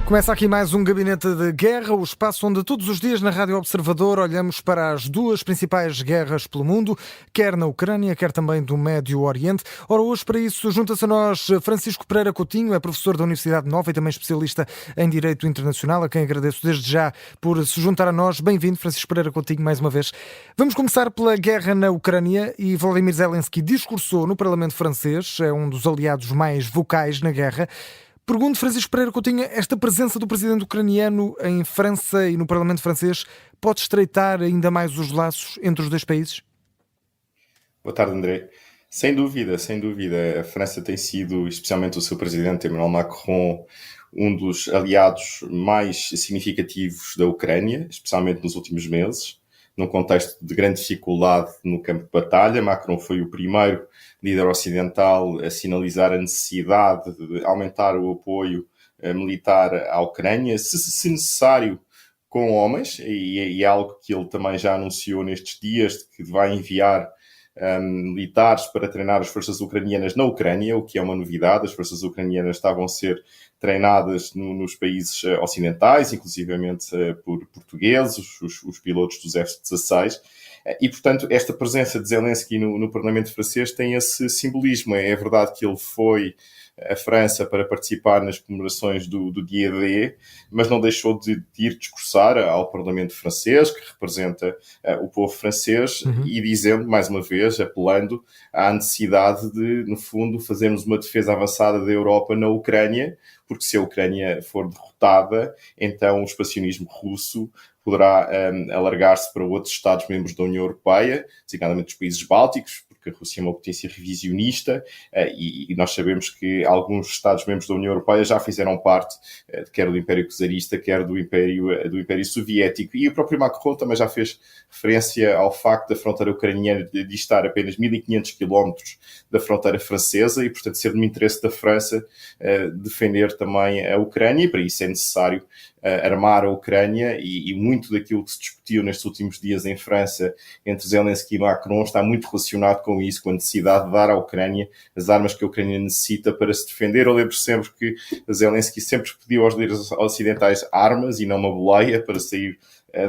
Começa aqui mais um Gabinete de Guerra, o espaço onde todos os dias na Rádio Observador olhamos para as duas principais guerras pelo mundo, quer na Ucrânia, quer também do Médio Oriente. Ora, hoje para isso junta-se a nós Francisco Pereira Coutinho, é professor da Universidade Nova e também especialista em Direito Internacional, a quem agradeço desde já por se juntar a nós. Bem-vindo, Francisco Pereira Coutinho, mais uma vez. Vamos começar pela guerra na Ucrânia e Volodymyr Zelensky discursou no Parlamento francês, é um dos aliados mais vocais na guerra. Pergunto, Francisco Pereira Coutinho, esta presença do presidente ucraniano em França e no Parlamento francês pode estreitar ainda mais os laços entre os dois países? Boa tarde, André. Sem dúvida, sem dúvida. A França tem sido, especialmente o seu presidente, Emmanuel Macron, um dos aliados mais significativos da Ucrânia, especialmente nos últimos meses. Num contexto de grande dificuldade no campo de batalha, Macron foi o primeiro líder ocidental a sinalizar a necessidade de aumentar o apoio militar à Ucrânia, se necessário, com homens, e é algo que ele também já anunciou nestes dias, de que vai enviar militares para treinar as forças ucranianas na Ucrânia, o que é uma novidade. As forças ucranianas estavam a ser treinadas nos países ocidentais, inclusivamente por portugueses, os pilotos dos F-16. E, portanto, esta presença de Zelensky no Parlamento francês tem esse simbolismo. É verdade que ele foi à França para participar nas comemorações do Dia D, mas não deixou de ir discursar ao Parlamento francês, que representa o povo francês, e dizendo, mais uma vez, apelando à necessidade de, no fundo, fazermos uma defesa avançada da Europa na Ucrânia, porque se a Ucrânia for derrotada, então o expansionismo russo poderá alargar-se para outros Estados-membros da União Europeia, designadamente os países bálticos, porque a Rússia é uma potência revisionista e nós sabemos que alguns Estados-membros da União Europeia já fizeram parte quer do Império Czarista, quer do Império Soviético. E o próprio Macron também já fez referência ao facto da fronteira ucraniana de estar a apenas 1.500 quilómetros da fronteira francesa e, portanto, ser no interesse da França defender também a Ucrânia, e para isso é necessário armar a Ucrânia, e muito daquilo que se discutiu nestes últimos dias em França entre Zelensky e Macron está muito relacionado com isso, com a necessidade de dar à Ucrânia as armas que a Ucrânia necessita para se defender. Eu lembro sempre que Zelensky sempre pediu aos líderes ocidentais armas e não uma boleia para sair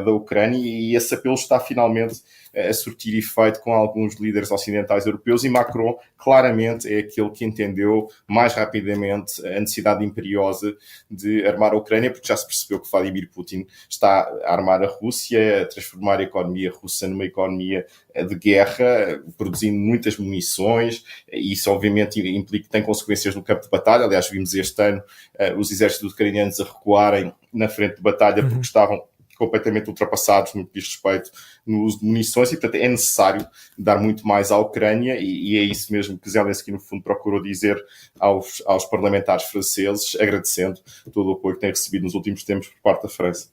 da Ucrânia, e esse apelo está finalmente a surtir efeito com alguns líderes ocidentais europeus, e Macron claramente é aquele que entendeu mais rapidamente a necessidade imperiosa de armar a Ucrânia, porque já se percebeu que Vladimir Putin está a armar a Rússia, a transformar a economia russa numa economia de guerra, produzindo muitas munições, e isso obviamente implica, tem consequências no campo de batalha. Aliás, vimos este ano os exércitos ucranianos a recuarem na frente de batalha porque estavam completamente ultrapassados no que diz respeito no uso de munições, e portanto é necessário dar muito mais à Ucrânia, e é isso mesmo que Zelensky no fundo procurou dizer aos parlamentares franceses, agradecendo todo o apoio que tem recebido nos últimos tempos por parte da França.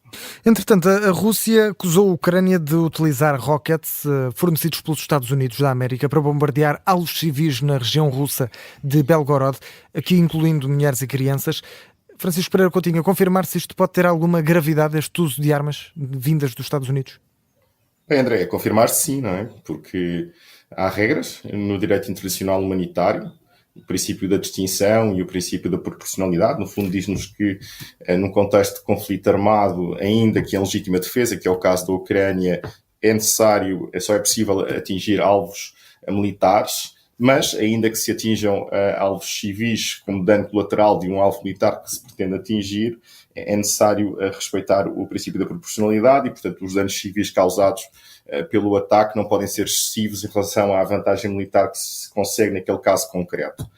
Entretanto, a Rússia acusou a Ucrânia de utilizar rockets fornecidos pelos Estados Unidos da América para bombardear alvos civis na região russa de Belgorod, aqui incluindo mulheres e crianças. Francisco Pereira Coutinho, a confirmar se isto pode ter alguma gravidade, este uso de armas vindas dos Estados Unidos? Bem, André, confirmar-se sim, não é? Porque há regras no direito internacional humanitário, o princípio da distinção e o princípio da proporcionalidade. No fundo, diz-nos que, num contexto de conflito armado, ainda que em legítima defesa, que é o caso da Ucrânia, só é possível atingir alvos militares, mas ainda que se atinjam alvos civis como dano colateral de um alvo militar que se pretende atingir, é necessário respeitar o princípio da proporcionalidade, e, portanto, os danos civis causados pelo ataque não podem ser excessivos em relação à vantagem militar que se consegue naquele caso concreto.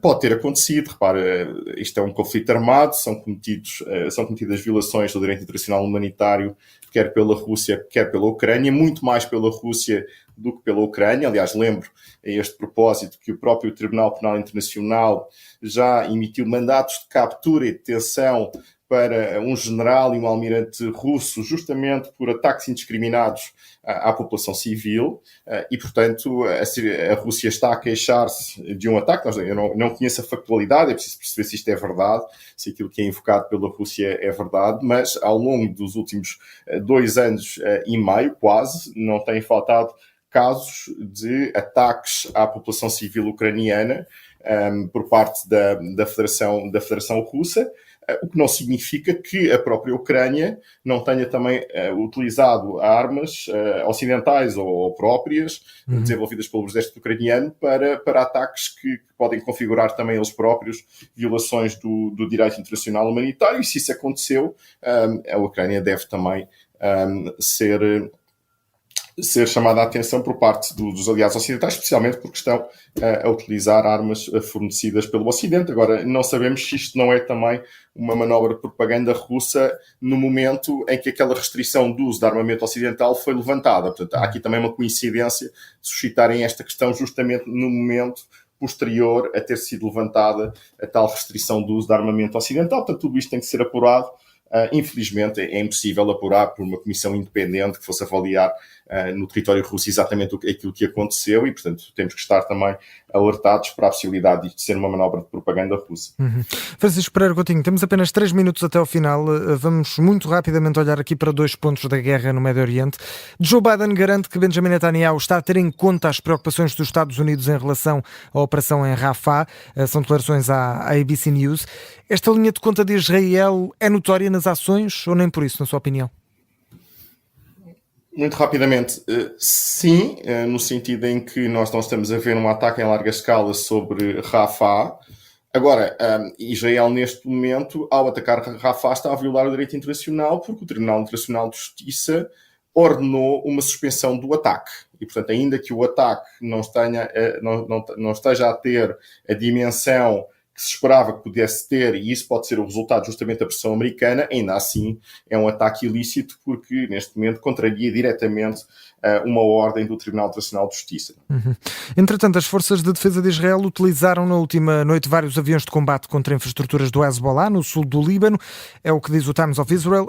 Pode ter acontecido, repara, isto é um conflito armado, são cometidas violações do direito internacional humanitário, quer pela Rússia, quer pela Ucrânia, muito mais pela Rússia do que pela Ucrânia. Aliás, lembro a este propósito que o próprio Tribunal Penal Internacional já emitiu mandatos de captura e detenção para um general e um almirante russo, justamente por ataques indiscriminados à população civil, e, portanto, a Rússia está a queixar-se de um ataque. Eu não conheço a factualidade, é preciso perceber se isto é verdade, se aquilo que é invocado pela Rússia é verdade, mas ao longo dos últimos 2 anos e meio, quase, não tem faltado casos de ataques à população civil ucraniana por parte da Federação Russa, o que não significa que a própria Ucrânia não tenha também utilizado armas ocidentais ou próprias, desenvolvidas pelo exército ucraniano, para ataques que podem configurar também eles próprios violações do direito internacional humanitário, e se isso aconteceu, a Ucrânia deve também ser chamada a atenção por parte dos aliados ocidentais, especialmente porque estão a utilizar armas fornecidas pelo Ocidente. Agora, não sabemos se isto não é também uma manobra de propaganda russa no momento em que aquela restrição do uso de armamento ocidental foi levantada. Portanto, há aqui também uma coincidência de suscitarem esta questão justamente no momento posterior a ter sido levantada a tal restrição do uso de armamento ocidental. Portanto, tudo isto tem que ser apurado. Infelizmente, é impossível apurar por uma comissão independente que fosse avaliar no território russo exatamente aquilo que aconteceu, e, portanto, temos que estar também alertados para a possibilidade de isto ser uma manobra de propaganda russa. Francisco Pereira Coutinho, temos apenas 3 minutos até ao final. Vamos muito rapidamente olhar aqui para 2 pontos da guerra no Médio Oriente. Joe Biden garante que Benjamin Netanyahu está a ter em conta as preocupações dos Estados Unidos em relação à operação em Rafah. São declarações à ABC News. Esta linha de conta de Israel é notória nas ações ou nem por isso, na sua opinião? Muito rapidamente, sim, no sentido em que nós não estamos a ver um ataque em larga escala sobre Rafah. Agora, Israel, neste momento, ao atacar Rafah, está a violar o direito internacional, porque o Tribunal Internacional de Justiça ordenou uma suspensão do ataque. E, portanto, ainda que o ataque não esteja a ter a dimensão que se esperava que pudesse ter, e isso pode ser o resultado justamente da pressão americana, ainda assim é um ataque ilícito, porque neste momento contraria diretamente uma ordem do Tribunal Internacional de Justiça. Entretanto, as forças de defesa de Israel utilizaram na última noite vários aviões de combate contra infraestruturas do Hezbollah, no sul do Líbano, é o que diz o Times of Israel.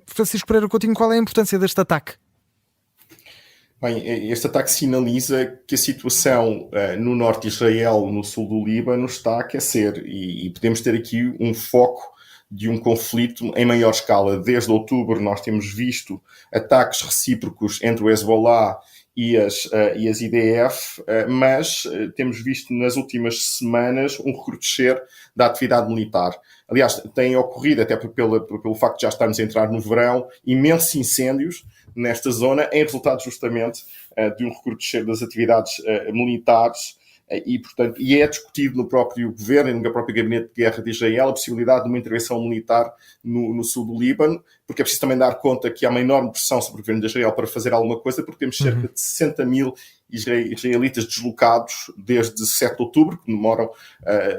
Francisco Pereira Coutinho, qual é a importância deste ataque? Bem, este ataque sinaliza que a situação no norte de Israel, no sul do Líbano, está a aquecer, e podemos ter aqui um foco de um conflito em maior escala. Desde outubro nós temos visto ataques recíprocos entre o Hezbollah e as IDF, mas temos visto nas últimas semanas um recrudescer da atividade militar. Aliás, tem ocorrido, até pelo facto de já estarmos a entrar no verão, imensos incêndios nesta zona, em resultado justamente de um recrudescer das atividades militares, e é discutido no próprio governo e no próprio gabinete de guerra de Israel a possibilidade de uma intervenção militar no sul do Líbano, porque é preciso também dar conta que há uma enorme pressão sobre o governo de Israel para fazer alguma coisa, porque temos cerca de 60 mil israelitas deslocados desde 7 de outubro, que moram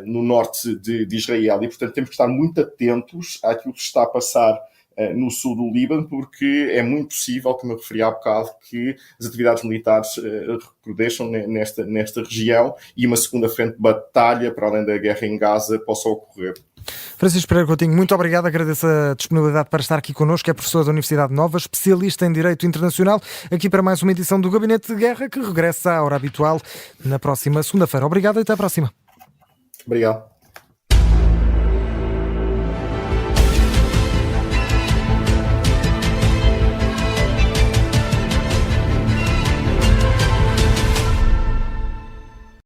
no norte de Israel, e portanto temos que estar muito atentos àquilo que está a passar no sul do Líbano, porque é muito possível, como eu referi há bocado, que as atividades militares recrudesçam nesta região e uma segunda frente de batalha, para além da guerra em Gaza, possa ocorrer. Francisco Pereira Coutinho, muito obrigado, agradeço a disponibilidade para estar aqui connosco, é professor da Universidade Nova, especialista em Direito Internacional, aqui para mais uma edição do Gabinete de Guerra, que regressa à hora habitual na próxima segunda-feira. Obrigado e até à próxima. Obrigado.